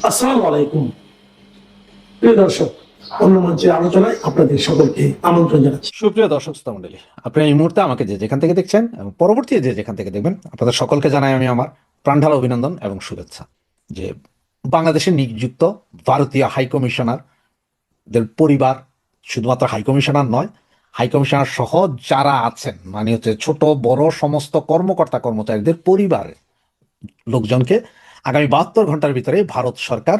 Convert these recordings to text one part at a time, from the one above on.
আসসালামু আলাইকুম প্রিয় দর্শক, অন্য মঞ্চের আলোচনায় আপনাদের সকলকে আমন্ত্রণ জানাচ্ছি। সুপ্রিয় দর্শক শ্রোতা মণ্ডলী, আপনি এই মুহূর্তে আমাকে যে যেখান থেকে দেখছেন এবং পরবর্তী যে যেখান থেকে দেখবেন, আপনাদের সকলকে জানাই আমি আমার প্রাণঢালা অভিনন্দন এবং শুভেচ্ছা। যে বাংলাদেশে নিযুক্ত ভারতীয় হাইকমিশনারদের পরিবার, শুধুমাত্র হাইকমিশনার নয়, হাইকমিশনার সহ যারা আছেন, মানে হচ্ছে ছোট বড় সমস্ত কর্মকর্তা কর্মচারীদের পরিবারের লোকজনকে আগামী 72 ঘন্টার ভিতরে ভারত সরকার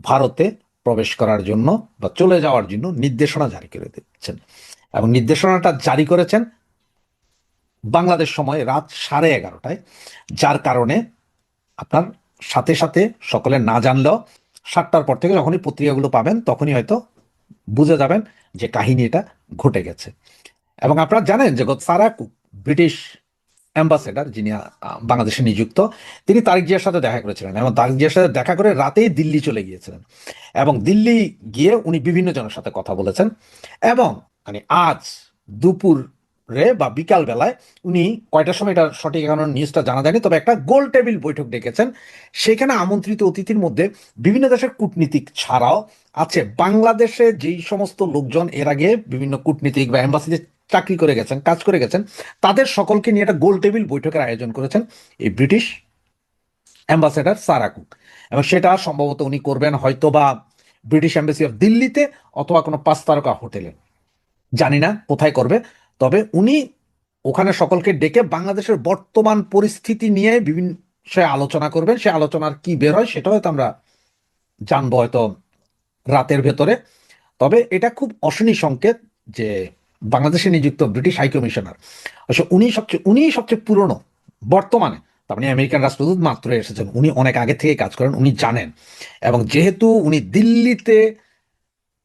ভারতে প্রবেশ করার জন্য বা চলে যাওয়ার জন্য নির্দেশনা জারি করে দিচ্ছেন। এবং নির্দেশনাটা জারি করেছেন বাংলাদেশ সময় রাত 11:30টায়, যার কারণে আপনার সাথে সাথে সকলে না জানলেও 7টার পর থেকে যখনই পত্রিকাগুলো পাবেন তখনই হয়তো বুঝে যাবেন যে কাহিনী এটা ঘটে গেছে। এবং আপনারা জানেন যে সারা কুক, ব্রিটিশ অ্যাম্বাসেডার যিনি বাংলাদেশে নিযুক্ত, তিনি তারিক জিয়ার সাথে দেখা করেছিলেন এবং তারিক জিয়ার সাথে দেখা করে রাতেই দিল্লি চলে গিয়েছিলেন। এবং দিল্লি গিয়ে উনি বিভিন্ন জনের সাথে কথা বলেছেন এবং মানে আজ দুপুরে বা বিকাল বেলায় উনি কয়টার সময়, এটা সঠিক এখন নিউজটা জানা যায়নি, তবে একটা গোল টেবিল বৈঠক ডেকেছেন। সেখানে আমন্ত্রিত অতিথির মধ্যে বিভিন্ন দেশের কূটনীতিক ছাড়াও আছে বাংলাদেশে যেই সমস্ত লোকজন এর আগে বিভিন্ন কূটনীতিক বা এম্বাসিতে চাকরি করে গেছেন, কাজ করে গেছেন, তাদের সকলকে নিয়ে একটা গোল টেবিল বৈঠকের আয়োজন করেছেন এই ব্রিটিশ অ্যাম্বাসেডার সারা কুক। এবং সেটা সম্ভবত উনি করবেন হয়তো বা ব্রিটিশ এম্বাসি অফ দিল্লিতে অথবা কোনো 5 তারকা হোটেলে, জানি না কোথায় করবে। তবে উনি ওখানে সকলকে ডেকে বাংলাদেশের বর্তমান পরিস্থিতি নিয়ে বিভিন্ন বিষয়ে আলোচনা করবেন। সে আলোচনার কি বের হয় সেটা হয়তো আমরা জানবো হয়তো রাতের ভেতরে। তবে এটা খুব অশনি সংকেত যে বাংলাদেশে নিযুক্ত ব্রিটিশ হাইকমিশনার, অবশ্য উনি সবচেয়ে পুরনো বর্তমানে, তার মানে আমেরিকান রাষ্ট্রদূত মাত্র এসেছেন, উনি অনেক আগে থেকে কাজ করেন, উনি জানেন। এবং যেহেতু উনি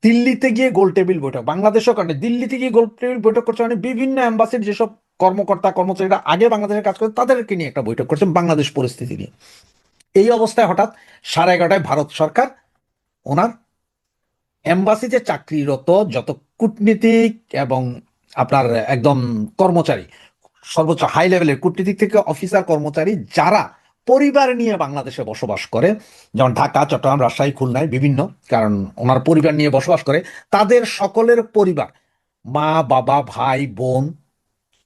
দিল্লিতে গিয়ে গোল টেবিল বৈঠক, বাংলাদেশও কারণে দিল্লিতে গিয়ে গোল টেবিল বৈঠক করছে, মানে বিভিন্ন অ্যাম্বাসির যেসব কর্মকর্তা কর্মচারীরা আগে বাংলাদেশে কাজ করেন তাদেরকে নিয়ে একটা বৈঠক করছেন বাংলাদেশ পরিস্থিতি নিয়ে। এই অবস্থায় হঠাৎ 11:30টায় ভারত সরকার ওনার এম্বাসিতে চাকরিরত যত কূটনীতিক এবং আপনার একদম কর্মচারী, সর্বোচ্চ হাই লেভেলের কূটনীতিক থেকে অফিসার কর্মচারী যারা পরিবার নিয়ে বাংলাদেশে বসবাস করে, যেমন ঢাকা, চট্টগ্রাম, রাজশাহী, খুলনায় বিভিন্ন, কারণ ওনার পরিবার নিয়ে বসবাস করে, তাদের সকলের পরিবার, মা বাবা ভাই বোন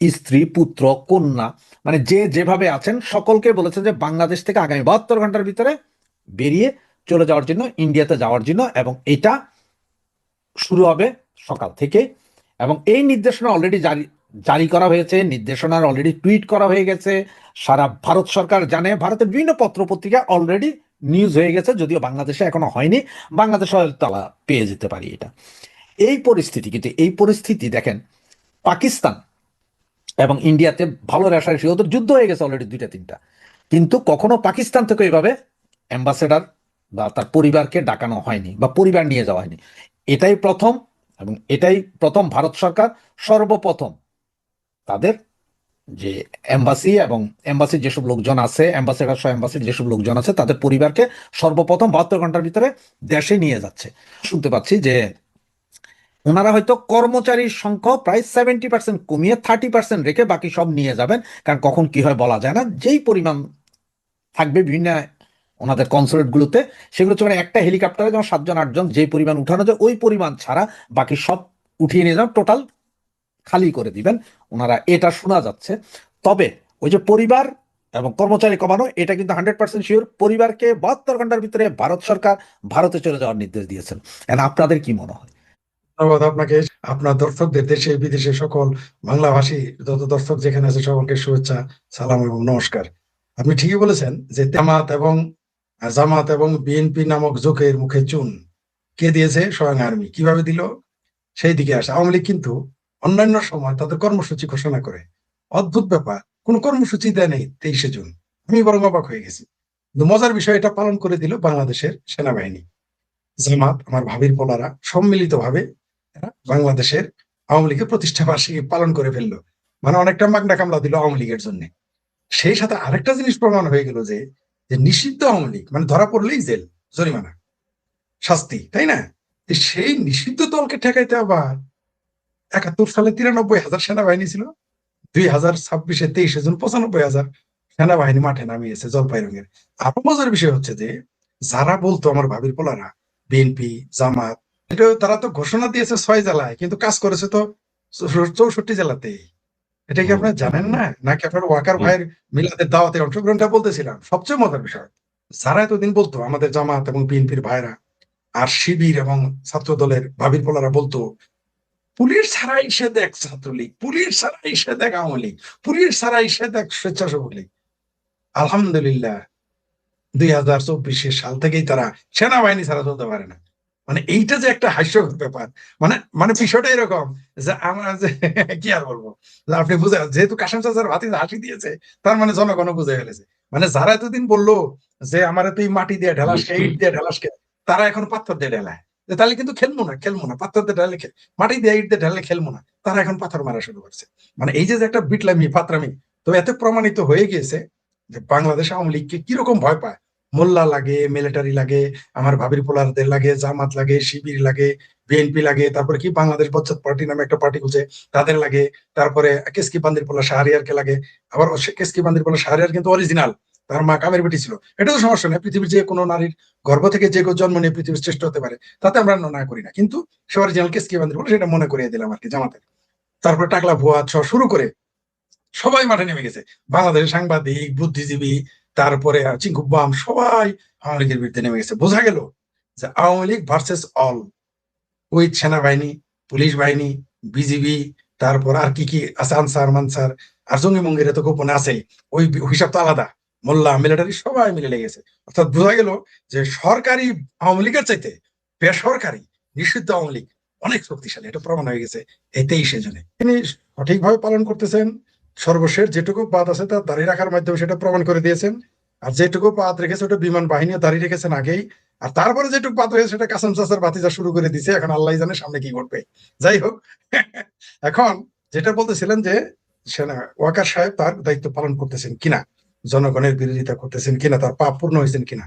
স্ত্রী পুত্র কন্যা, মানে যে যেভাবে আছেন সকলকে বলেছেন যে বাংলাদেশ থেকে আগামী 72 ঘন্টার ভিতরে বেরিয়ে চলে যাওয়ার জন্য, ইন্ডিয়াতে যাওয়ার জন্য। এবং এটা শুরু হবে সকাল থেকে। এবং এই নির্দেশনা অলরেডি জারি করা হয়েছে, নির্দেশনার অলরেডি টুইট করা হয়ে গেছে, সারা ভারত সরকার জানে, ভারতের বিভিন্ন পত্র পত্রিকা অলরেডি নিউজ হয়ে গেছে, যদিও বাংলাদেশে এখনো হয়নি, বাংলাদেশে তারা পেয়ে যেতে পারি এটা। এই পরিস্থিতি, কিন্তু এই পরিস্থিতি দেখেন পাকিস্তান এবং ইন্ডিয়াতে ভালো রেশারেশি, ওদের যুদ্ধ হয়ে গেছে অলরেডি 2টা 3টা, কিন্তু কখনো পাকিস্তান থেকে এভাবে অ্যাম্বাসেডার বা তার পরিবারকে ডাকানো হয়নি বা পরিবার নিয়ে যাওয়া হয়নি। এটাই প্রথম। এবং এটাই প্রথম ভারত সরকার সর্বপ্রথম তাদের যে এম্বাসি এবং এম্বাসির যেসব লোকজন আছে, অ্যাম্বাসেডার সহ এম্বাসির যেসব লোকজন আছে, তাদের পরিবারকে সর্বপ্রথম 72 ঘন্টার ভিতরে দেশে নিয়ে যাচ্ছে। শুনতে পাচ্ছি যে ওনারা হয়তো কর্মচারীর সংখ্যা প্রায় 70% কমিয়ে 30% রেখে বাকি সব নিয়ে যাবেন, কারণ কখন কি হয় বলা যায় না। যেই পরিমাণ থাকবে বিভিন্ন ওনাদের কনসুলেট গুলোতে, সেগুলো হচ্ছে মানে একটা হেলিকপ্টারে যেমন 7 জন 8 জন যে পরিমাণ উঠানো যায় ওই পরিমাণ ছাড়া বাকি সব উঠিয়ে নিয়ে যান, টোটাল খালি করে দিবেন ওনারা, এটা শোনা যাচ্ছে। তবে ওই যে পরিবার এবং কর্মচারী কমানো, এটা কিন্তু 100% শিওর, পরিবারকে 72 ঘন্টার ভিতরে ভারত সরকার ভারতে চলে যাওয়ার নির্দেশ দিয়েছেন। আপনাদের কি মনে হয়? ধন্যবাদ আপনাকে, আপনার দর্শকদের, দেশে বিদেশে সকল বাংলাভাষী যত দর্শক যেখানে আছে সকলকে শুভেচ্ছা, সালাম এবং নমস্কার। আপনি ঠিকই বলেছেন যে জামাত এবং বিএনপি নামক জোকের মুখে চুন কে দিয়েছে? স্বয়ং আর্মি। কিভাবে দিল? সেই দিকে আসে। আওয়ামী লীগ কিন্তু অন্যান্য সময় তাদের কর্মসূচি ঘোষণা করে, অদ্ভুত ব্যাপার, কোন কর্মসূচি দেয় নেই 23শে জুন। আমি বরং অবাক হয়ে গেছি। কিন্তু মজার বিষয়, এটা পালন করে দিল বাংলাদেশের সেনাবাহিনী। জামাত, আমার ভাবির পোলারা সম্মিলিত ভাবে বাংলাদেশের আওয়ামী লীগের প্রতিষ্ঠা বার্ষিকী পালন করে ফেললো। মানে অনেকটা মাগনা কামলা দিল আওয়ামী লীগের জন্য। সেই সাথে আরেকটা জিনিস প্রমাণ হয়ে গেল যে নিষিদ্ধ আওয়ামী লীগ মানে ধরা পড়লেই জেল, জরিমানা, শাস্তি, তাই না? সেই নিষিদ্ধ দলকে ঠেকাইতে আবার 71 সালে 93,000 সেনাবাহিনী ছিল, 2026-এ 23শে জুন 95,000 সেনাবাহিনী মাঠে নামিয়েছে জলপাইগুড়ির। আরো মজার বিষয় হচ্ছে যে যারা বলতো আমার ভাবির পোলারা বিএনপি জামাত, এটা তারা তো ঘোষণা দিয়েছে 6 জেলায়, কিন্তু কাজ করেছে তো 64 জেলাতে। এটা কি আপনারা জানেন না? নাকি আপনার ওয়াকার ভাইয়ের মিলাদের দাওয়াতে অংশগ্রহণটা বলতেছিলাম? সবচেয়ে মজার বিষয়, যারা এতদিন বলতো আমাদের জামাত এবং বিএনপির ভাইরা আর শিবির এবং ছাত্র দলের ভাবির পোলারা বলতো পুলিশ ছাড়াই সে দেখ ছাত্রলীগ, পুলিশ ছাড়াই সে দেখ আওয়ামী লীগ, পুলিশ ছাড়াই সে দেখ স্বেচ্ছাসেবক লীগ। আলহামদুলিল্লাহ 2024 সাল থেকেই তারা সেনাবাহিনী ছাড়া চলতে পারে না। মানে এইটা যে একটা হাস্যকর ব্যাপার, মানে মানে বিষয়টা এরকম যে আমরা যে কি আর বলবো, যে আপনি বুঝে, যেহেতু কাশেম চাচার ভাতি হাসি দিয়েছে, তার মানে জনগণ বুঝে ফেলেছে। মানে যারা এতদিন বললো যে আমার তুই মাটি দিয়ে ঢেলাসকে, ইট দিয়ে ঢেলাসকে, তারা এখন পাথর দিয়ে ঢেলায় যে তাহলে কিন্তু খেলবো না, পাথর দিয়ে ঢালে মাটি দিয়ে ইট দিয়ে ঢালে খেলবো না, তারা এখন পাথর মারা শুরু করছে। মানে এই যে একটা বিটলামি ফাতরামি, তো এত প্রমাণিত হয়ে গিয়েছে যে বাংলাদেশ আওয়ামী লীগকে কিরকম ভয় পায়। মোল্লা লাগে, মিলিটারি লাগে, আমার ভাবির পোলারদের লাগে, জামাত লাগে, শিবির লাগে, বিএনপি লাগে, তারপরে কি বাংলাদেশ বচ্চত পার্টি নামে একটা পার্টি খুঁজে তাদের লাগে, তারপরে কেসকি বান্দির পোলা শাহরিয়ারকে লাগে। আবার কেসকি বান্দির পোলা শাহরিয়ার কিন্তু অরিজিনাল, তার মা কামের বেটি ছিল। এটা তো সমস্যা নেই, পৃথিবীর যে কোনো নারীর গর্ভ থেকে যে কেউ জন্ম নিয়ে পৃথিবীর শ্রেষ্ঠ হতে পারে, তাতে আমরা না করি না, কিন্তু সে অরিজিনাল কেসকি বান্দির পোলা, সেটা মনে করিয়ে দিলাম আর কি জামাতের। তারপরে টাকলা ভুয়া শুরু করে সবাই মাঠে নেমে গেছে। বাংলাদেশের সাংবাদিক, বুদ্ধিজীবী, তারপরে চিঙ্কুবাম, সবাই আওয়ামী লীগের বিরুদ্ধে নেমে গেছে। বোঝা গেল যে Awami League versus all, with সেনাবাহিনী, পুলিশ বাহিনী, বিজিবি, তারপর আর কি কি আছে, আনসার মানসার, আর জঙ্গি মঙ্গিরে তো গোপনে আছেই, ওই হিসাব তো আলাদা। মোল্লা মিলিটারি সবাই মিলে লেগেছে। অর্থাৎ বোঝা গেল যে সরকারি আওয়ামী লীগের চাইতে বেসরকারি নিষিদ্ধ আওয়ামী লীগ অনেক শক্তিশালী। এটা প্রমাণ হয়ে গেছে এই 23 জনে। তিনি সঠিকভাবে পালন করতেছেন। সর্বশেষ যেটুকু বাদ আছে তা দাঁড়িয়ে রাখার মাধ্যমে সেটা প্রমাণ করে দিয়েছেন। আর যেটুকু বাদ রেখেছে ওটা বিমান বাহিনীও দাঁড়িয়ে রেখেছেন আগেই। আর তারপরে যেটুকু বাদ হয়েছে সেটা কাসেম চাচার ভাতিজা শুরু করে দিছে। এখন আল্লাহ জানে সামনে কি ঘটবে। যাই হোক, এখন যেটা বলতেছিলেন যে সেনা ওয়াকার সাহেব তার দায়িত্ব পালন করতেছেন কিনা, জনগণের বিরোধিতা করতেছেন কিনা, তার পাপ পূর্ণ হয়েছেন কিনা।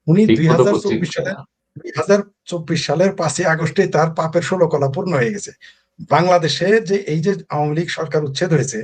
উনি 2024 সালের 5ই আগস্টে তার পাপের 16 কলা পূর্ণ হয়ে গেছে। বাংলাদেশে যে এই যে আওয়ামী লীগ সরকার উচ্ছেদ হয়েছে,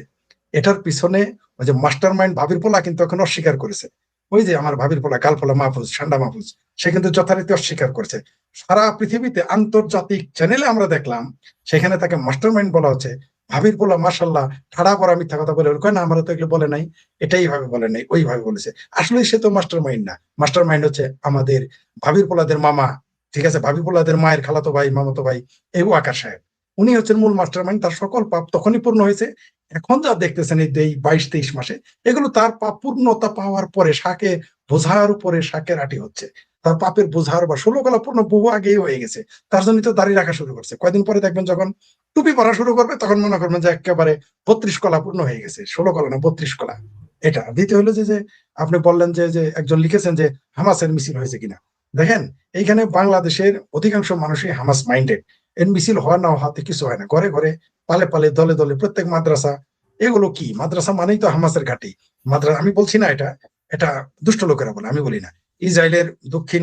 এটার পিছনে ওই যে মাস্টার মাইন্ড ভাবির পোলা কিন্তু এখন অস্বীকার করেছে। ওই যে আমার ভাবির পোলা গালপোলা মাহফুজ, ঠান্ডা মাহফুজ, সে কিন্তু যথারীতি অস্বীকার করছে। সারা পৃথিবীতে আন্তর্জাতিক চ্যানেলে আমরা দেখলাম, সেখানে তাকে মাস্টার মাইন্ড বলা হচ্ছে। ভাবির পোলা মাশাল্লাহ ঠাড়া পড়া মিথ্যা কথা বলে, কয় না আমরা তো এগুলো বলে নাই, এটাই ভাবে বলে নাই, ওইভাবে বলেছে। আসলে সে তো মাস্টার মাইন্ড না, মাস্টার মাইন্ড হচ্ছে আমাদের ভাবির পোলাদের মামা, ঠিক আছে, ভাবি পোলাদের মায়ের খালাতো ভাই, মামাতো ভাই, এই ওয়াকার সাহেব। উনি হচ্ছেন মূল মাস্টার মাইন্ড। তার সকল পাপ তখনই পূর্ণ হয়েছে। এখন যা দেখতেছেন এই 22-23 মাসে, এগুলো তার পাপ পূর্ণতা পাওয়ার পরে শাকে বোঝার উপরে শাকের আটি হচ্ছে। তার পাপের বোঝার বা 16 কলা পূর্ণ বহু আগেই হয়ে গেছে। তার জন্য তো দাড়ি রাখা শুরু করছে। কয়দিন পরে দেখবেন যখন টুপি পরা শুরু করবে, তখন মনে করবেন যে একেবারে 32 কলা পূর্ণ হয়ে গেছে, 16 কলা না 32 কলা। এটা দ্বিতীয় হলো যে আপনি বললেন যে একজন লিখেছেন যে হামাসের মিছিল হয়েছে কিনা। দেখেন, এইখানে বাংলাদেশের অধিকাংশ মানুষই হামাস মাইন্ডেড। এর মিছিল হওয়া না হওয়াতে কিছু হয় না। ঘরে ঘরে, পালে পালে, দলে দলে, প্রত্যেক মাদ্রাসা, এগুলো কি মাদ্রাসা মানেই তো হামাসের ঘাঁটি। মাদ্রাসা আমি বলছি না, এটা এটা দুষ্ট লোকেরা বলে, আমি বলি না। ইসরায়েলের দক্ষিণ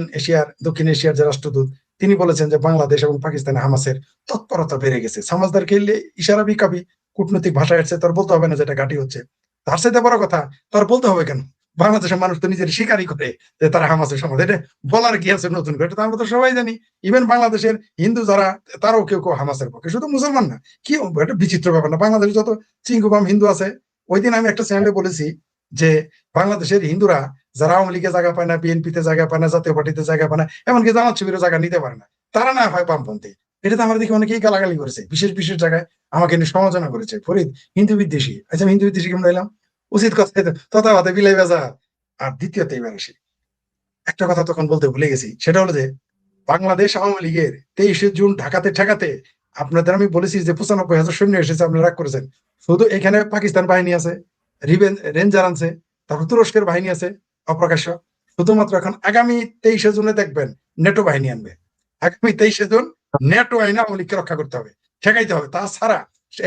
এশিয়ার যে রাষ্ট্রদূত, তিনি বলেছেন যে বাংলাদেশ এবং পাকিস্তানে হামাসের তৎপরতা বেড়ে গেছে। সামাজদারকে ইশারা বিকাবি কূটনৈতিক ভাষায় আসছে, তার বলতে হবে না যেটা ঘাঁটি হচ্ছে। তার সাথে বড় কথা, তার বলতে হবে কেন? বাংলাদেশের মানুষ তো নিজের স্বীকারই করে যে তারা হামাসের সমাজ। এটা বলার কি আছে নতুন করে? এটা তো আমরা তো সবাই জানি। ইভেন বাংলাদেশের হিন্দু যারা, তারাও কেউ কেউ হামাসের পক্ষে, শুধু মুসলমান না। কি একটা বিচিত্র ব্যাপার না? বাংলাদেশে যত চিঙ্গুবাম হিন্দু আছে, ওই দিন আমি একটা চ্যানেলে বলেছি যে বাংলাদেশের হিন্দুরা যারা আওয়ামী লীগে জায়গা পায় না, বিএনপিতে জায়গা পায় না, জাতীয় পার্টিতে জায়গা পায় না, এমনকি জামাত শিবিরের জায়গা নিতে পারে না, তারা না হয় বামপন্থী। এটা তো আমার দেখি অনেকেই গালাগালি করেছে, বিশেষ বিশেষ জায়গায় আমাকে নিয়ে সমালোচনা করেছে। ফরিদ হিন্দু বিদ্বেষী। আচ্ছা, হিন্দু বিদ্বেষী কেমন এলাম? উচিত কথা তথাবাতে বিলাই বাজার। আর দ্বিতীয়ত এবার আসি, একটা কথা তখন বলতে ভুলে গেছি, সেটা হলো যে বাংলাদেশ আওয়ামী লীগের 23শে জুন ঢাকাতে ঠেকাতে আপনাদের আমি বলেছি যে 95,000 সৈন্য এসেছে, আপনারা রাগ করেছেন। শুধু এখানে পাকিস্তান বাহিনী আছে, রেঞ্জার আনছে, তারপর তুরস্কের বাহিনী আছে অপ্রকাশ্য। শুধুমাত্র এখন আগামী 23শে জুনে দেখবেন নেটো বাহিনী আনবে। আগামী 23শে জুন নেটো বাহিনী আওয়ামী লীগকে রক্ষা করতে হবে, ঠেকাইতে হবে। তাছাড়া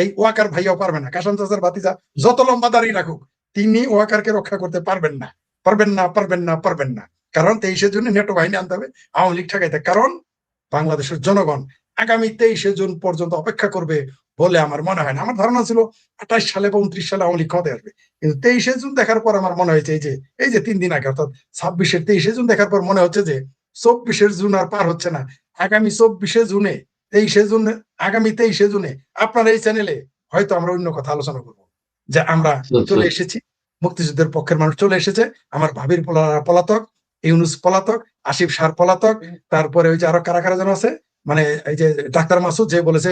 এই ওয়াকার ভাইয়াও পারবে না। কাসেম চাচার ভাতিজা যত লম্বা দাঁড়িয়ে রাখুক, তিনি ওয়াকারকে রক্ষা করতে পারবেন না, পারবেন না, পারবেন না, পারবেন না। কারণ 23শে জুনে নেটো বাহিনী আনতে হবে আওয়ামী লীগ ঠেকাইতে। কারণ বাংলাদেশের জনগণ আগামী 23শে জুন পর্যন্ত অপেক্ষা করবে বলে আমার মনে হয় না। আমার ধারণা ছিল 28 সালে বা 29 সালে আওয়ামী লীগ ক্ষমতায় আসবে, কিন্তু 23শে জুন দেখার পর আমার মনে হয়েছে এই যে 3 দিন আগে অর্থাৎ 26-এর 23শে জুন দেখার পর মনে হচ্ছে যে 24-এর জুন আর পার হচ্ছে না। আগামী 24শে জুনে 23শে জুন আগামী 23শে জুনে আপনার এই চ্যানেলে হয়তো আমরা অন্য কথা আলোচনা করবো, যে আমরা চলে এসেছি, মুক্তিযুদ্ধের পক্ষের মানুষ চলে এসেছে, আমার ভাবির পলাতক, ইউনুস পলাতক, আসিফ সার পলাতক, তারপরে ওই যে আরো কারা কারা যেন আছে, মানে এই যে ডাক্তার মাসুদ যে বলেছে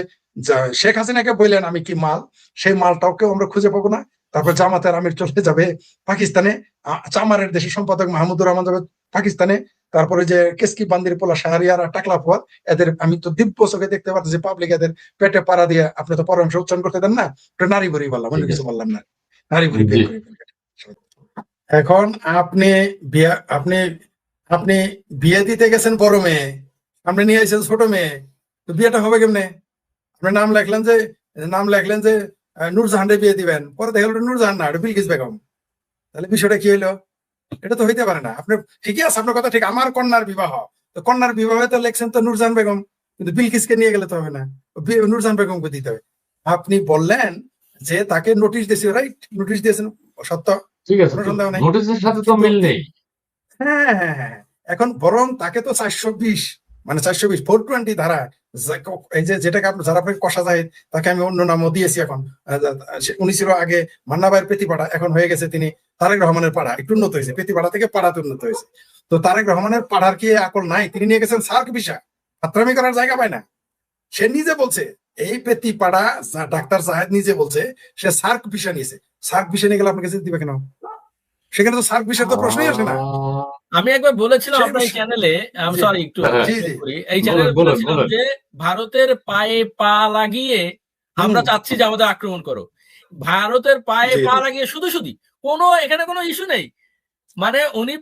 শেখ হাসিনাকে বললেন আমি কি মাল, সেই মালটাকেও আমরা খুঁজে পাবো না। তারপর জামাতের আমির চলে যাবে পাকিস্তানে, চামারের দেশের সম্পাদক মাহমুদুর রহমান যাবে পাকিস্তানে, তারপরে যে কেসকি বান্দির পোলা শাহরিয়ার টাকলা ফুয়াদ, এদের আমি তো দিব্য চোখে দেখতে পাচ্ছি পাবলিক এদের পেটে পাড়া দিয়ে, আপনি তো পরামর্শ উচ্চারণ করতে দেন না, নারী বুড়ি বললাম, অন্য কিছু বললাম না, নারী বুড়ি বের করে ফেলবেন। এখন আপনি আপনি বিয়ে দিতে গেছেন বড় মেয়ে, আপনি নিয়ে এসেছেন ছোট মেয়ে, তো বিয়েটা হবে কেমনে? আপনি নাম লেখলেন যে নূরজাহানরে বিয়ে দিবেন, পরে দেখা গেল নূরজাহান না, এটা বিলকিস বেগম। তাহলে বিষয়টা কি হইলো? এটা তো হইতে পারে না। আপনি ঠিকই আছে, আপনার কথা ঠিক, আমার কন্যার বিবাহ, তো কন্যার বিবাহে তো লেখছেন তো নূরজাহান বেগম, কিন্তু বিলকিসকে নিয়ে গেলে তো হবে না, নূরজাহান বেগমকে দিতে হবে। আপনি বললেন যে তাকে নোটিশ দিয়েছে, রাইট? নোটিশ দিয়েছেন, সত্য, ঠিক আছে, কোনো সন্দেহ নাই। নোটিশের সাথে তো মিল নেই। হ্যাঁ হ্যাঁ হ্যাঁ, এখন বরং তাকে তো 420 মানে 420 420 ধারা, এই যে যেটাকে আপনি যারা কষা জাহিদ, তাকে আমি অন্য নামও দিয়েছি এখন। উনি ছিল আগে মান্নাবাইয়ের পেতিপাড়া, এখন হয়ে গেছে তিনি তারেক রহমানের পাড়া, একটু উন্নত হয়েছে, পেতিপাড়া থেকে পাড়াতে উন্নত হয়েছে। তো তারেক রহমানের পাড়ার কি আকল নাই? তিনি নিয়ে গেছেন সার্ক ভিসা, হাতরামি করার জায়গা পায় না। সে নিজে বলছে, এই পেতিপাড়া ডাক্তার জাহেদ নিজে বলছে সে সার্ক ভিসা নিয়েছে। সার্ক ভিসা নিয়ে গেলে আপনাকে যেতে দিবে কেন? সেখানে তো সার্ক ভিসার তো প্রশ্নই আসে না। আমি একবার বলেছিলাম আপনার এই চ্যানেলে, আমি জি, সরি একটু জি, জি। এই চ্যানেলে বলেন, বলেছিলাম বলেন। যে ভারতের পায়ে পা লাগিয়ে আমরা চাচ্ছি যে আমাদের আক্রমণ করো। ভারতের পায়ে জি, পা জি। লাগিয়ে শুধু এখানে কোনো ইস্যু নেই, মানে উনি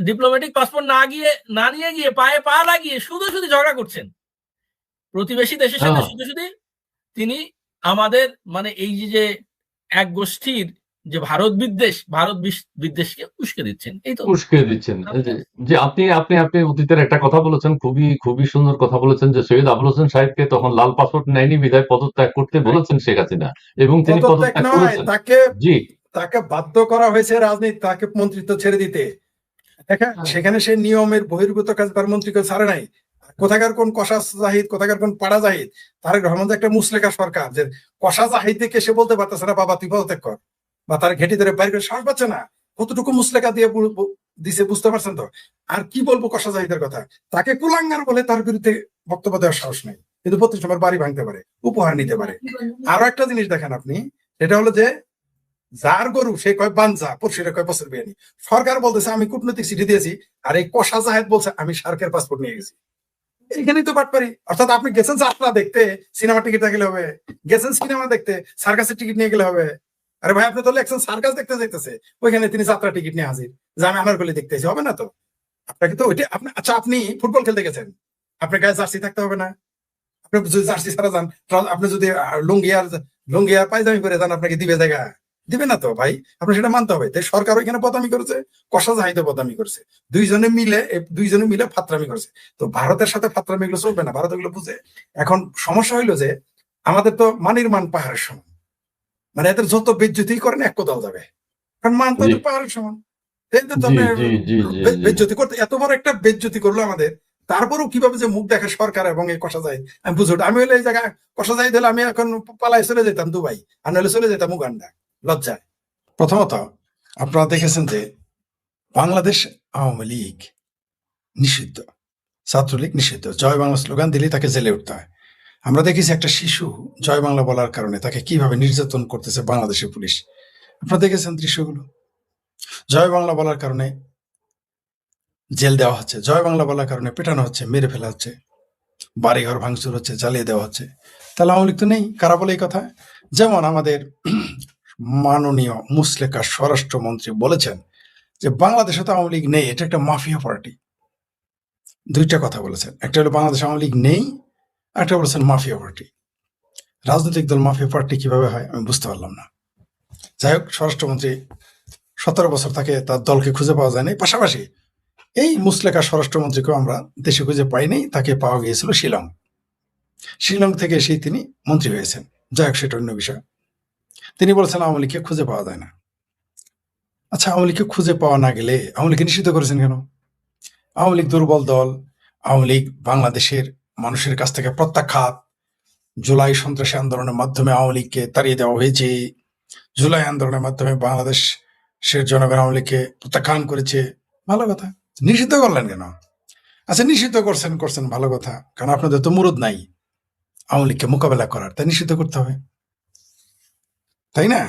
ডিপ্লোম্যাটিক পাসপোর্ট না নিয়ে গিয়ে পায়ে পা লাগিয়ে শুধু ঝগড়া করছেন প্রতিবেশী দেশের সাথে, হ্যাঁ। শুধু তিনি আমাদের মানে এই যে এক গোষ্ঠীর যে ভারত বিদ্বেষকে উস্কে দিচ্ছেন, এই তো উস্কে দিচ্ছেন। এই যে আপনি আপনি আপনি অতীতের একটা কথা বলেছেন, খুবই সুন্দর কথা বলেছেন, যে সৈয়দ আবুল হোসেন সাহেবকে তখন লাল পাসপোর্ট নেয়নি বিধায় পদত্যাগ করতে বলেছেন শেখ হাসিনা, এবং তিনি পদত্যাগ পদত্যাগ নয়, করেছেন। তাকে জি, তাকে বাধ্য করা হয়েছে রাজনীতি, তাকে মন্ত্রিত্ব ছেড়ে দিতে। দেখেন সেখানে সে নিয়মের বহির্ভূত কাজ তার মন্ত্রীকে ছাড়ে নাই। কোথাকার কোন কষা জাহিদ, কোথাকার কোন পাড়া জাহিদ, তারেক রহমান একটা মুসলেখা সরকার, যে কষা জাহিদকে সে বলতে পারতেছে না বাবা তুই পদত্যাগ কর, বা তার ঘেটি ধরে বাইরে করে সাহস পাচ্ছে না। কতটুকু মুসলেখা দিয়ে দিছে বুঝতে পারছেন তো? আর কি বলবো কষা জাহিদের কথা, তাকে কুলাঙ্গার বলে তার বিরুদ্ধে বক্তব্য দেওয়ার সাহস নেই, কিন্তু 32 নম্বর বাড়ি ভাঙতে পারে, উপহার নিতে পারে। আরো একটা জিনিস দেখেন আপনি, সেটা হলো যে যার গরু সে কয় বানজা, পড়শিরা কয় বছর বিয়ানি। সরকার বলতেছে আমি কূটনৈতিক চিঠি দিয়েছি, আর এই কষা জাহেদ বলছে আমি সার্কের পাসপোর্ট নিয়ে গেছি। এইখানেই তো বাটপারি। অর্থাৎ আপনি গেছেন যাত্রা দেখতে, সিনেমা টিকিট গেলে হবে, গেছেন সিনেমা দেখতে, সার্কাসের টিকিট নিয়ে গেলে হবে। আরে ভাই আপনি তো লেখছেন সার্কাস দেখতে যাইতেছে, ওইখানে তিনি যাত্রা টিকিট নিয়ে হাজির যে আমি আনারকলি দেখতেছি, হবে না তো? আপনাকে তো ওইটা আপনি, আচ্ছা আপনি ফুটবল খেলতে গেছেন, আপনার গায়ে জার্সি থাকতে হবে না? আপনি যদি জার্সি ছাড়া যান, আপনি যদি লুঙ্গি আর পায়জামি পরে যান, আপনাকে দিবে জায়গা? দিবে না তো ভাই, আপনি সেটা মানতে হবে। তাই সরকার ওইখানে বদনামি করেছে, কষা জাহিদে বদনামি করেছে, দুইজনে মিলে ফাত্রামি করেছে। তো ভারতের সাথে ফাত্রামি এগুলো চলবে না, ভারত এগুলো বুঝে। এখন সমস্যা হইলো যে আমাদের তো মানির মান পাহাড়ের সমান, মানে এদের যত বেজ্জতি করেন এক কোদাল যাবে, কারণ মান তো পাহাড়ের সমান। বেজ্জতি করতে এত বড় একটা বেজ্জতি করলো আমাদের, তারপরেও কিভাবে যে মুখ দেখে সরকার এবং এই কষা যায় আমি বুঝে। আমি হলে এই জায়গায় কষা যাই দিলে আমি এখন পালাই চলে যেতাম দুবাই, আর নাহলে চলে যেতাম উগান্ডা লজ্জায়। প্রথমত আপনারা দেখেছেন যে বাংলাদেশ আওয়ামী লীগ নিষিদ্ধ, ছাত্রলীগ নিষিদ্ধ, জয় বাংলা স্লোগান দিলেই তাকে জেলে উঠতে হয়। আমরা দেখেছি একটা শিশু জয় বাংলা বলার কারণে তাকে কিভাবে নির্যাতন করতেছে বাংলাদেশের পুলিশ, আপনারা দেখেছেন দৃশ্যগুলো। জয় বাংলা বলার কারণে জেল দেওয়া হচ্ছে, জয় বাংলা বলার কারণে পেটানো হচ্ছে, মেরে ফেলা হচ্ছে, বাড়িঘর ভাঙচুর হচ্ছে, জ্বালিয়ে দেওয়া হচ্ছে। তাহলে আওয়ামী লীগ তো নেই, কারা বলে এই কথা? যেমন আমাদের মাননীয় মুসলেকা স্বরাষ্ট্রমন্ত্রী বলেছেন যে বাংলাদেশে তো আওয়ামী লীগ নেই, এটা একটা মাফিয়া পার্টি। দুইটা কথা বলেছেন, একটা হলো বাংলাদেশ আওয়ামী লীগ নেই, একটা বলেছেন মাফিয়া পার্টি। রাজনৈতিক দল মাফিয়া পার্টি কিভাবে হয় আমি বুঝতে পারলাম না। যাই হোক, স্বরাষ্ট্রমন্ত্রী 17 বছর তাকে তার দলকে খুঁজে পাওয়া যায়নি। পাশাপাশি এই মুসলেকা স্বরাষ্ট্রমন্ত্রীকেও আমরা দেশে খুঁজে পাইনি, তাকে পাওয়া গিয়েছিল শিলং। শিলং থেকে এসেই তিনি মন্ত্রী হয়েছেন। যাই হোক, সেটা অন্য বিষয়। তিনি বলছেন আওয়ামী লীগকে খুঁজে পাওয়া যায় না। আচ্ছা, আওয়ামী লীগকে খুঁজে পাওয়া না গেলে আওয়ামী লীগকে নিষিদ্ধ করেছেন কেন? আওয়ামী লীগ দুর্বল দল। আওয়ামী লীগ বাংলাদেশের মানুষের কাছ থেকে প্রত্যাখ্যাত। জুলাই সন্ত্রাসী আন্দোলনের মাধ্যমে আওয়ামী লীগকে তাড়িয়ে দেওয়া হয়েছে। জুলাই আন্দোলনের মাধ্যমে বাংলাদেশের জনগণ আওয়ামী লীগকে প্রত্যাখ্যান করেছে। ভালো কথা। নিষিদ্ধ করলেন কেন? আচ্ছা, নিষিদ্ধ করছেন ভালো কথা, কারণ আপনাদের তো মুরুদ নাই আওয়ামী লীগকে মোকাবেলা করার, তাই নিষিদ্ধ করতে হবে, তাই না?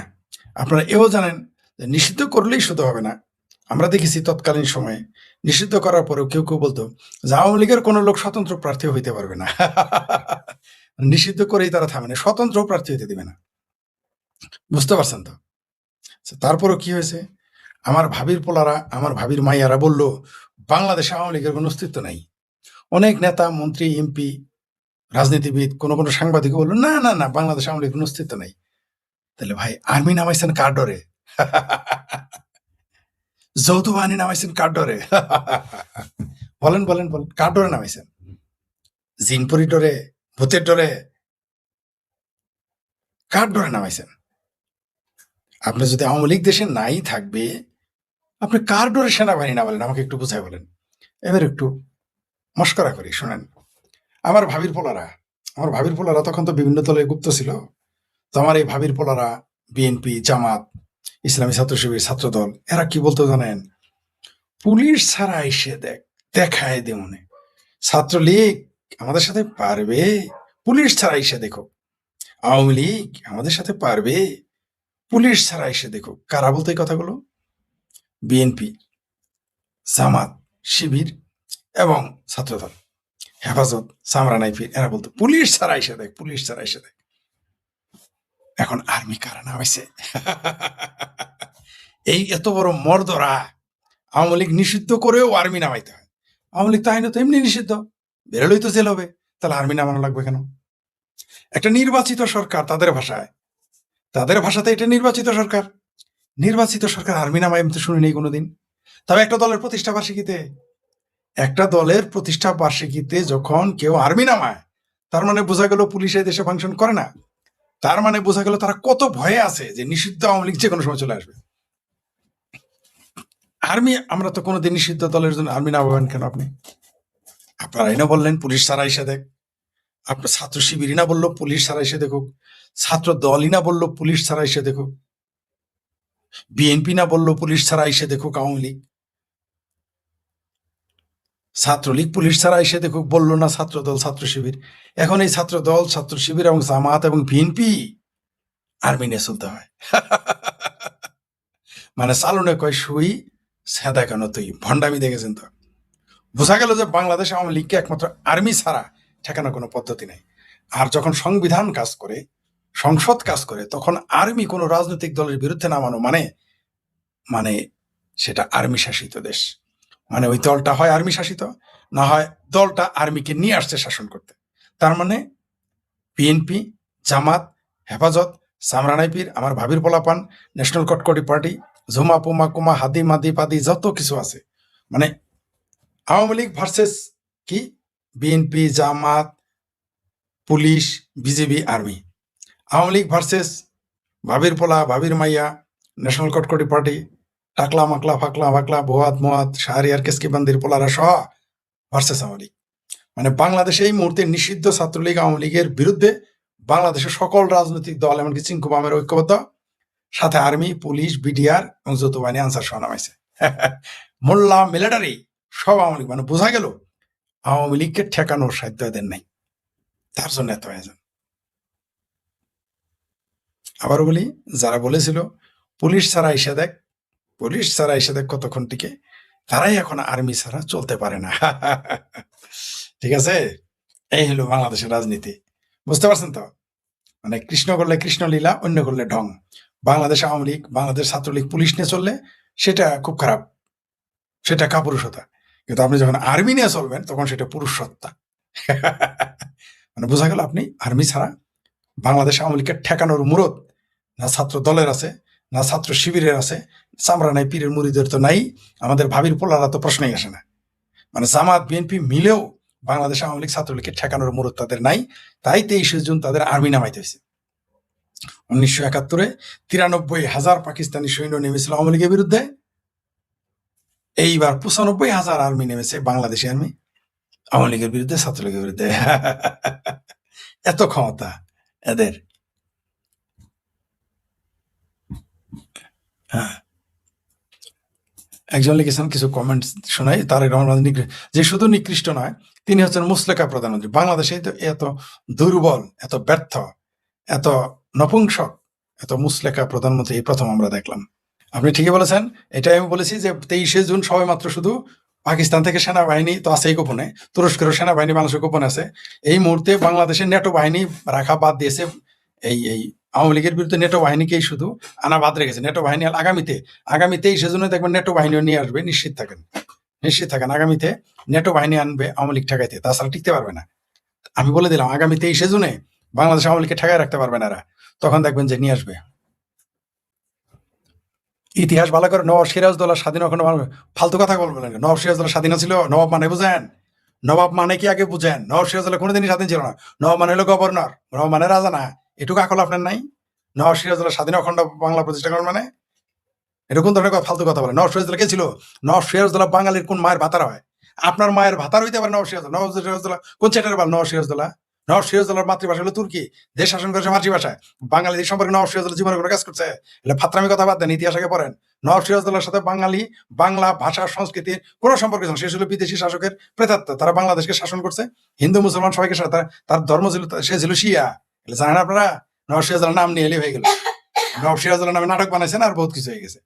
আপনারা এও জানেন যে নিষিদ্ধ করলেই শুধু হবে না। আমরা দেখেছি তৎকালীন সময়ে নিষিদ্ধ করার পরেও কেউ কেউ বলতো যে আওয়ামী লীগের কোনো লোক স্বতন্ত্র প্রার্থী হইতে পারবে না। নিষিদ্ধ করেই তারা থামে না, স্বতন্ত্র প্রার্থী হইতে দিবে না। বুঝতে পারছেন তো? তারপরও কি হয়েছে? আমার ভাবির পোলারা, আমার ভাবির মাইয়ারা বলল বাংলাদেশে আওয়ামী লীগের কোনো অস্তিত্ব নাই। অনেক নেতা, মন্ত্রী, এমপি, রাজনীতিবিদ, কোনো কোনো সাংবাদিক বললো না না না, বাংলাদেশে আওয়ামী লীগের কোনো অস্তিত্ব নাই। তাহলে ভাই, আর্মি নামাইছেন কার ডরে? যৌথ বাহিনী নামাইছেন কার ডরে? বলেন বলেন বলেন, কার ডরে নামাইছেন? জিনপুরি ডরে? ভূতের ডরে? কার ডরে নামাইছেন? আপনি যদি আওয়ামী লীগ দেশে নাই থাকবে, আপনি কার ডরে সেনাবাহিনী নামালেন? আমাকে একটু বুঝাই বলেন। এবার একটু মস্করা করি, শোনেন। আমার ভাবির পোলারা তখন তো বিভিন্ন দলে গুপ্ত ছিল। তো আমার এই ভাবির পোলারা বিএনপি, জামাত, ইসলামী ছাত্র শিবির, ছাত্রদল, এরা কি বলতো জানেন? পুলিশ ছাড়া এসে দেখায় দে মনে ছাত্রলীগ আমাদের সাথে পারবে, পুলিশ ছাড়া এসে দেখো। আওয়ামী লীগ আমাদের সাথে পারবে, পুলিশ ছাড়া এসে দেখো। কারা বলতো এই কথাগুলো? বিএনপি, জামাত, শিবির এবং ছাত্রদল, হেফাজত, সামরানাইফির, এরা বলতো পুলিশ ছাড়া এসে দেখ, পুলিশ ছাড়া এসে দেখ। এখন আর্মি কারা নামাইছে? এই এত বড় মর্দরা আওয়ামী লীগ নিষিদ্ধ করেও আর্মি নামাইতে হয়। আওয়ামী লীগ তাই না, তো এমনি নিষিদ্ধ, বেরোলেই তো জেল হবে, তাহলে আর্মি নামানো লাগবে কেন? একটা নির্বাচিত সরকার, তাদের ভাষাতে এটা নির্বাচিত সরকার আর্মি নামায় আমি তো শুনি নেই কোনোদিন। তবে একটা দলের প্রতিষ্ঠা বার্ষিকীতে যখন কেউ আর্মি নামায়, তার মানে বোঝা গেল পুলিশ এই দেশে ফাংশন করে না। তার মানে বোঝা গেল তারা কত ভয়ে আছে যে নিষিদ্ধ আওয়ামী লীগ যে কোনো সময় চলে আসবে। আর্মি, আমরা তো কোনোদিন নিষিদ্ধ দলের জন্য আর্মি নামাবেন কেন আপনি? আপনারাই না বললেন পুলিশ ছাড়া এসে দেখ। আপনার ছাত্র শিবিরই না বললো পুলিশ ছাড়া এসে দেখুক, ছাত্র দলই না বললো পুলিশ ছাড়া এসে দেখুক, বিএনপি না বললো পুলিশ ছাড়া এসে দেখুক, আওয়ামী লীগ, ছাত্রলীগ পুলিশ ছাড়া এসে দেখুক বললো না ছাত্র দল, ছাত্র শিবির। এখন এই ছাত্র দল, ছাত্র শিবির এবং জামাত এবং বিএনপি আর্মি নিয়ে চলতে হয়। মানে চালনে কয় সুই, সেদা কেন তুই, ভণ্ডামি দেখেছেন তো? বোঝা গেল যে বাংলাদেশ আওয়ামী লীগকে একমাত্র আর্মি ছাড়া ঠেকানোর কোনো পদ্ধতি নেই। আর যখন সংবিধান কাজ করে, সংসদ কাজ করে, তখন আর্মি কোনো রাজনৈতিক দলের বিরুদ্ধে নামানো মানে সেটা আর্মি শাসিত দেশ। মানে ওই দলটা হয় আর্মি শাসিত, না হয় দলটা আর্মিকে নিয়ে আসছে শাসন করতে। তার মানে বিএনপি, জামাত, হেফাজত, সামরানাইপির, আমার ভাবির পোলাপান, ন্যাশনাল কটকটি পার্টি, ঝুমা পুমা কুমা, হাদি মাদি পাদি, যত কিছু আছে, মানে আওয়ামী লীগ ভার্সেস কি BNP, Jamaat, police, BJP, army. Awami League versus ভাবির পোলা, ভাবির মাইয়া, ন্যাশনাল কটকটি পার্টি, টাকলা মাকলা ফাকলা ফাকলা, ভোয়াত মোয়াত, শাহরিয়ার কেসকিবান্দির পোলারা সহ ভার্সেস আওয়ামী লীগ। মানে বাংলাদেশে এই মুহূর্তে নিষিদ্ধ ছাত্রলীগ আওয়ামী লীগের বিরুদ্ধে বাংলাদেশের সকল রাজনৈতিক দল, এমনকি চিঙ্কু বামের ঐক্যবদ্ধ, সাথে আর্মি, পুলিশ, বিডিআর এবং যৌথ বাহিনী আনসার সহ নামাইছে। মোল্লা, মিলিটারি সব আওয়ামী লীগ। মানে বোঝা গেল আওয়ামী লীগকে ঠেকানোর সাধ্য এদের নাই, তার জন্য এত আয়োজন। আবার বলি, যারা বলেছিল পুলিশ ছাড়া এসে দেখ কতক্ষণ টিকে, তারাই এখন আর্মি ছাড়া চলতে পারে না। ঠিক আছে, এই হলো বাংলাদেশের রাজনীতি। বুঝতে পারছেন তো? মানে কৃষ্ণ করলে কৃষ্ণ লীলা, অন্য করলে ঢং। বাংলাদেশ আওয়ামী লীগ, বাংলাদেশ ছাত্রলীগ পুলিশ নিয়ে চললে সেটা খুব খারাপ, সেটা কাপুরুষতা। কিন্তু আপনি যখন আর্মি নিয়ে চলবেন তখন সেটা পুরুষসত্তা। মানে বোঝা গেল আপনি আর্মি ছাড়া বাংলাদেশ আওয়ামী লীগকে ঠেকানোর মুরদ না ছাত্র দলের আছে, না ছাত্র শিবিরের আছে, চামড়া নাই, পীরের মুড়িদের তো নাই, আমাদের ভাবির পোলারা তো প্রশ্নই আসে না। মানে জামাত বিএনপি মিলেও বাংলাদেশ আওয়ামী লীগ ছাত্রলীগকে ঠেকানোর মুরত তাদের নাই, তাই 23শে জুন তাদের আর্মি নামাইতে হয়েছে। 1971-এ 93,000 পাকিস্তানি সৈন্য নেমেছিল আওয়ামী লীগের বিরুদ্ধে, এইবার 95,000 আর্মি নেমেছে, বাংলাদেশি আর্মি আওয়ামী লীগের বিরুদ্ধে, ছাত্রলীগের বিরুদ্ধে। এত ক্ষমতা এদের। হ্যাঁ, একজন লিখেছেন কিছু কমেন্ট শোনাই। তারেক রহমান যে শুধু নিকৃষ্ট নয়, তিনি হচ্ছেন মুসলেকা প্রধানমন্ত্রী। বাংলাদেশে তো এত দুর্বল, এত ব্যর্থ, এত নপুংসক, এত মুসলেকা প্রধানমন্ত্রী এই প্রথম আমরা দেখলাম। আপনি ঠিকই বলেছেন, এটাই আমি বলেছি যে 23শে জুন সবাই মাত্র শুধু পাকিস্তান থেকে সেনাবাহিনী তো আছেই গোপনে, তুরস্কের সেনাবাহিনী বাংলাদেশের গোপনে আছে। এই মুহূর্তে বাংলাদেশের নেটো বাহিনী রাখা বাদ দিয়েছে, এই আওয়ামী লীগের বিরুদ্ধে নেটো বাহিনীকেই শুধু আনা বাদ রেখেছে। নেটো বাহিনী আগামীতে 23শে জুনে দেখবেন নেটো বাহিনীও নিয়ে আসবে, নিশ্চিত থাকেন। আগামীতে নেটো বাহিনী আনবে আওয়ামী লীগ ঠেকাইতে, তাছাড়া টিকতে পারবে না। আমি বলে দিলাম, আগামী 23শে জুনে বাংলাদেশ আওয়ামী লীগকে ঠেকায় রাখতে পারবে না এরা, তখন দেখবেন যে নিয়ে আসবে। ইতিহাস ভালো করে, নবাব সিরাজউদ্দৌলা স্বাধীন, ওখানে ফালতু কথা বলবেন। নবাব সিরাজউদ্দৌলা স্বাধীন ছিল, নবাব মানে বুঝেন? নবাব মানে কি আগে বুঝেন? নবাব সিরাজউদ্দৌলা কোনোদিনই স্বাধীন ছিল না। নবাব মানে হলো গভর্নর, নবাব মানে রাজা না। এটুকু আকল আপনার নাই? নবাব সিরাজউদ্দৌলা স্বাধীন অখণ্ড বাংলা প্রতিষ্ঠা করেন মানে? এটা কোন ধরনের ফালতু কথা বলে? নবাব সিরাজউদ্দৌলা কে ছিল? নবাব সিরাজউদ্দৌলা বাঙালির কোন মায়ের ভাতার হয়? আপনার মায়ের ভাতার হইতে পারে নবাব সিরাজউদ্দৌলা। নবাব সিরাজউদ্দৌলা কোন চ্যাটার বাল? নবাব সিরাজউদ্দৌলা মাতৃভাষা হলো তুর্কি, দেশ শাসন করেছে মাতৃভাষায়। বাঙালিদের সম্পর্কে নবাব সিরাজউদ্দৌলা জীবনে কোনো কাজ করছে? এলে ফাত্রামি কথা বাদ দেন, ইতিহাস আগে পড়েন। নবাব সিরাজউদ্দৌলার সাথে বাংলা ভাষা সংস্কৃতির কোনো সম্পর্ক ছিল না। সে ছিল বিদেশি শাসকের প্রেতাত্মা, তারা বাংলাদেশকে শাসন করছে। হিন্দু মুসলমান সবাইকে তার ধর্ম ছিল, সে ছিল শিয়া। এলে জানেন আপনারা? নবাব সিরাজউদ্দৌলার নাম নিয়ে এলে হয়ে গেল। নবাব সিরাজউদ্দৌলার নামে নাটক বানাইছেন আর বহুত কিছু হয়ে গেছে।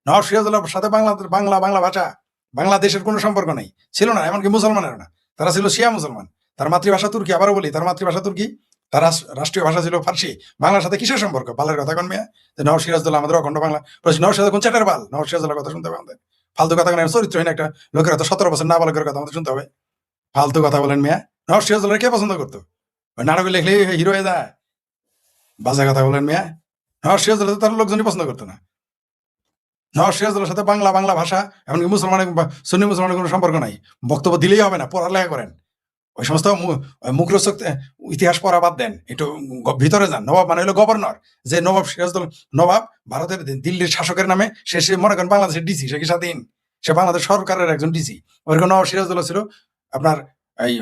নবাব সিরাজউদ্দৌলার সাথে বাংলা ভাষা, বাংলাদেশের কোনো সম্পর্ক নেই, ছিল না। এমনকি মুসলমানেরও না, তারা ছিল শিয়া মুসলমান। তার মাতৃভাষা তুর্কি, আবারও বলি, তার মাতৃভাষা তুর্কি, তার রাষ্ট্রীয় ভাষা ছিল ফার্সি। বাংলার সাথে কিসের সম্পর্ক? বালের কথা কোন মেয়ে? নবাব সিরাজউদ্দৌলা আমাদের অখণ্ড বাংলা। নবাব সিরাজ কোন চ্যাটার বাল? নবাব সিরাজউদ্দৌলার কথা শুনতে হবে আমাদের। ফালতু কথা কোন চরিত্রহীন একটা লোকের হয়তো 17 বছর না বালকের কথা আমাদের শুনতে হবে? ফালতু কথা বলেন মিয়া। নবাব সিরাজউদ্দৌলা কে পছন্দ করতো? ওই নাটক লিখলে হিরো হয়ে যায়? বাজে কথা বলেন মিয়া। নবাব সিরাজউদ্দৌলা তার লোকজনই পছন্দ করতো না। নবাব সিরাজউদ্দৌলার সাথে বাংলা ভাষা, এমনকি মুসলমানের সুন্নি মুসলমানের কোনো সম্পর্ক নাই। বক্তব্য দিলেই হবে না, পড়ালেখা করেন। ওই সমস্ত মুখরোচক ইতিহাস পড়া বাদ দেন, একটু ভিতরে যান। নবাব মানে হলো গভর্নর। যে নবাব সিরাজউদ্দৌলা নবাব, ভারতের দিল্লির শাসকের নামে, সে মনে করেন বাংলাদেশের ডিসি, সে কি স্বাধীন? সে বাংলাদেশ সরকারের একজন ডিসি। ওরকম নবাব সিরাজউদ্দৌলা ছিল আপনার এই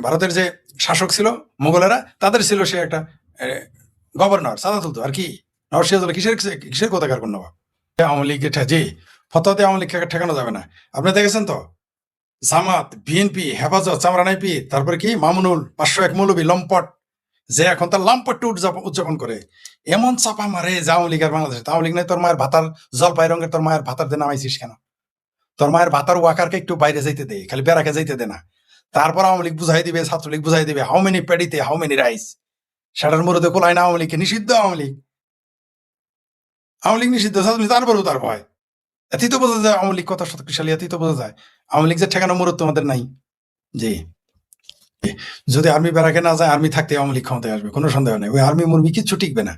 ভারতের যে শাসক ছিল মোগলেরা, তাদের ছিল সে একটা গভর্নর, সাদা তুলতো। আর কি নবাব সিরাজউদ্দৌলা কিসের কোথাকার কোন নবাব? আওয়ামী লীগ জি ফতোয়াতে আওয়ামী লীগকে ঠেকানো যাবে না। আপনি দেখেছেন তো, জামাত, বিএনপি, হেফাজত, চামরানাইপি, তারপরে কি মামুনুল, 501 মৌলবী লম্পট, যে এখন তার লম্পটটি উদযাপন করে, এমন চাপা মারে যে আওয়ামী লীগ আর বাংলাদেশে। আওয়ামী লীগ নাই, তোর মায়ের ভাতার জলপাই রঙের তোর মায়ের ভাতার দিয়ে নামাইছিস কেন? তোর মায়ের ভাতার ওয়াকারকে একটু বাইরে যাইতে দে, খালি বেড়াকে যাইতে দে না। তারপর আওয়ামী লীগ বুঝাই দিবে, ছাত্রলীগ বুঝাই দিবে, হাউ মেনি পেডিতে হাউ মেনি রাইস। সেটার মরুদে কোলাই না আওয়ামী লীগকে নিষিদ্ধ। আওয়ামী লীগ নিষিদ্ধ, তারপরেও তার ভয়। এতেই তো বোঝা যায় আওয়ামী লীগ কত শক্তিশালী, এতেই তো বোঝা যায় আওয়ামী লীগ যে ঠেকানো মুরত তোমাদের নাই। জি, যদি আর্মি বেড়াকে না যায়, আর্মি থাকতে আওয়ামী লীগ ক্ষমতায় আসবে, কোনো সন্দেহ নেই। ওই আর্মি মুরমি কিচ্ছু টিকবে না।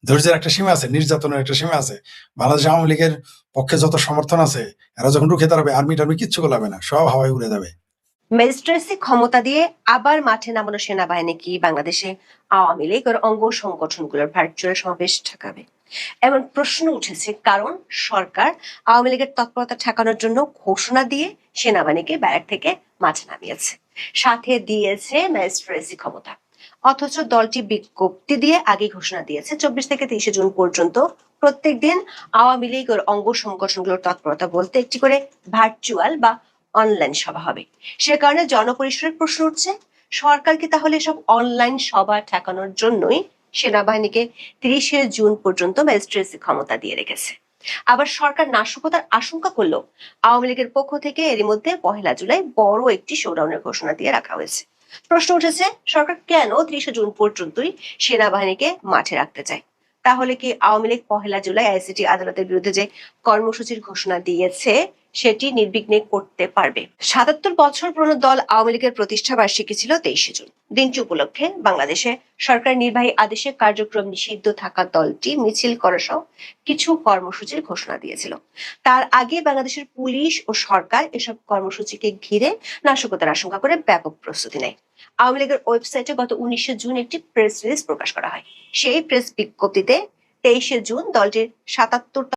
ধৈর্যের একটা সীমা আছে, নির্যাতনের একটা সীমা আছে। বাংলাদেশ আওয়ামী লীগের পক্ষে যত সমর্থন আছে, এরা যখন রুখে দাঁড়াবে, আর্মি কিচ্ছু গোলাবে না, সব হাওয়ায় উড়ে যাবে। ম্যাজিস্ট্রেসি ক্ষমতা দিয়ে আবার মাঠে নামানো সেনাবাহিনী কি বাংলাদেশে আওয়ামী লীগ ও অঙ্গ সংগঠনগুলোর ভার্চুয়াল সমাবেশ ঠেকাবে? এমন প্রশ্ন উঠেছে কারণ সরকার আওয়ামী লীগের তৎপরতা ঠেকানোর জন্য ঘোষণা দিয়ে সেনাবাহিনীকে ব্যারাক থেকে মাঠে নামিয়েছে, সাথে দিয়েছে ম্যাজিস্ট্রেসি ক্ষমতা। অথচ দলটি বিজ্ঞপ্তি দিয়ে আগে ঘোষণা দিয়েছে 24 থেকে 23 জুন পর্যন্ত প্রত্যেক দিন আওয়ামী লীগ ও অঙ্গ সংগঠনগুলোর তৎপরতা বলতে একটি করে ভার্চুয়াল বা অনলাইন সভা হবে। সে কারণে জনপরিসরের প্রশ্ন উঠছে, সরকার কি তাহলে সব অনলাইন সভা ঠেকানোর জন্যই সেনাবাহিনীকে 30 জুন পর্যন্ত ম্যাজিস্ট্রেসি ক্ষমতা দিয়ে রেখেছে? আবার সরকার নাশকতার আশঙ্কা করলেও আওয়ামী লীগের পক্ষ থেকে এরই মধ্যে 1 জুলাই বড় একটি শোডাউনের ঘোষণা দিয়ে রাখা হয়েছে। প্রশ্ন উঠেছে, সরকার কেন 30 জুন পর্যন্তই সেনাবাহিনীকে মাঠে রাখতে চায়? তাহলে কি আওয়ামী লীগ 1 জুলাই আইসিটি আদালতের বিরুদ্ধে যে কর্মসূচির ঘোষণা দিয়েছে সেটি নির্বিঘ্নে করতে পারবে। ৭৭ বছর পুরনো দল আওয়ামী লীগের প্রতিষ্ঠা বার্ষিকী ছিল ২৩শে জুন। দিনটি উপলক্ষে বাংলাদেশে সরকার নির্বাহী আদেশে কার্যক্রম নিষিদ্ধ থাকা দলটি মিছিল করা সহ কিছু কর্মসূচির ঘোষণা দিয়েছিল। তার আগে বাংলাদেশের পুলিশ ও সরকার এসব কর্মসূচিকে ঘিরে নাশকতার আশঙ্কা করে ব্যাপক প্রস্তুতি নেয়। আওয়ামী লীগের ওয়েবসাইটে গত ১৯শে জুন একটি প্রেস রিলিজ প্রকাশ করা হয়। সেই প্রেস বিজ্ঞপ্তিতে ২৩শে জুন দলটির ৭৭